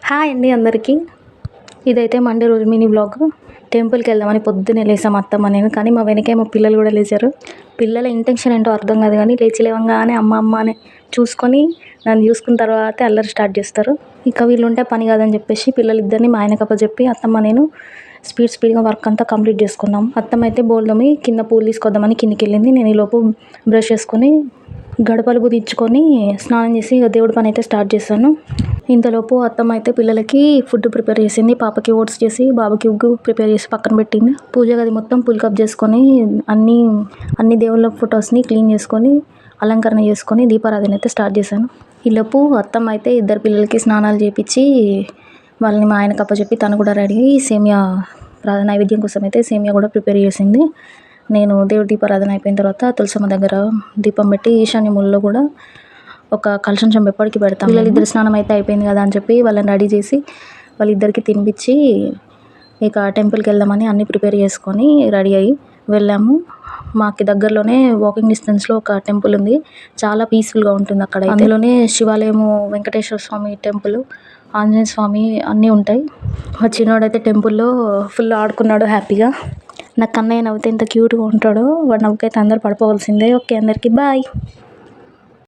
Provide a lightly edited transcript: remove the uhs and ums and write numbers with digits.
Hi అండి అందరికీ. ఇదైతే మండే రోజు మినీ బ్లాగ్. టెంపుల్కి వెళ్దామని పొద్దున్నే లేసాం అత్తమ్మ నేను, కానీ మా వెనకేమో పిల్లలు కూడా లేచారు. పిల్లల ఇంటెన్షన్ ఏంటో అర్థం కాదు, కానీ లేచి లేవంగానే అమ్మ అమ్మ అని చూసుకొని నన్ను చూసుకున్న తర్వాతే అల్లరి స్టార్ట్ చేస్తారు. ఇక వీళ్ళు ఉంటే పని కాదని చెప్పేసి పిల్లలిద్దరిని మా ఆయనకు అప్పచెప్పి అత్తమ్మ నేను స్పీడ్గా వర్క్ అంతా కంప్లీట్ చేసుకున్నాం. అత్తమ్మ అయితే బోల్డమి కింద పూలు తీసుకొద్దామని కిందికి వెళ్ళింది. నేను ఈలోపు బ్రష్ చేసుకొని గడపలుపు తెచ్చుకొని స్నానం చేసి దేవుడి పని అయితే స్టార్ట్ చేశాను. ఇంతలోపు అత్తమ్మ అయితే పిల్లలకి ఫుడ్ ప్రిపేర్ చేసింది. పాపకి ఓట్స్ చేసి బాబుకి ఉగ్గు ప్రిపేర్ చేసి పక్కన పెట్టింది. పూజ గది మొత్తం పుల్కప్ చేసుకొని అన్ని దేవుళ్ళ ఫొటోస్ని క్లీన్ చేసుకొని అలంకరణ చేసుకొని దీపారాధన అయితే స్టార్ట్ చేశాను. ఈలోపు అత్తమ్మ అయితే ఇద్దరు పిల్లలకి స్నానాలు చేపించి వాళ్ళని మా ఆయనకు అప్పచెప్పి తను కూడా రెడీ అయ్యి సేమియా నైవేద్యం కోసం అయితే సేమియా కూడా ప్రిపేర్ చేసింది. నేను దేవుడి దీపారాధన అయిపోయిన తర్వాత తులసమ్మ దగ్గర దీపం పెట్టి ఈశాన్య మూలలో కూడా ఒక కలశం చెంబు ఎప్పటికీ పెడతాం. వీళ్ళిద్దరు స్నానం అయితే అయిపోయింది కదా అని చెప్పి వాళ్ళని రెడీ చేసి వాళ్ళిద్దరికి తినిపించి ఇక టెంపుల్కి వెళ్దామని అన్నీ ప్రిపేర్ చేసుకొని రెడీ అయ్యి వెళ్ళాము. మాకు దగ్గరలోనే వాకింగ్ డిస్టెన్స్లో ఒక టెంపుల్ ఉంది. చాలా పీస్ఫుల్గా ఉంటుంది అక్కడ. అందులోనే శివాలయము, వెంకటేశ్వర స్వామి టెంపుల్, ఆంజనేయ స్వామి అన్నీ ఉంటాయి. మా చిన్నోడైతే టెంపుల్లో ఫుల్ ఆడుకున్నాడు హ్యాపీగా. నా కన్నయ్య నవ్వుతే ఎంత క్యూట్గా ఉంటాడో, వాడు నవ్వుకైతే అందరు పడిపోవాల్సిందే. ఓకే అందరికీ బాయ్.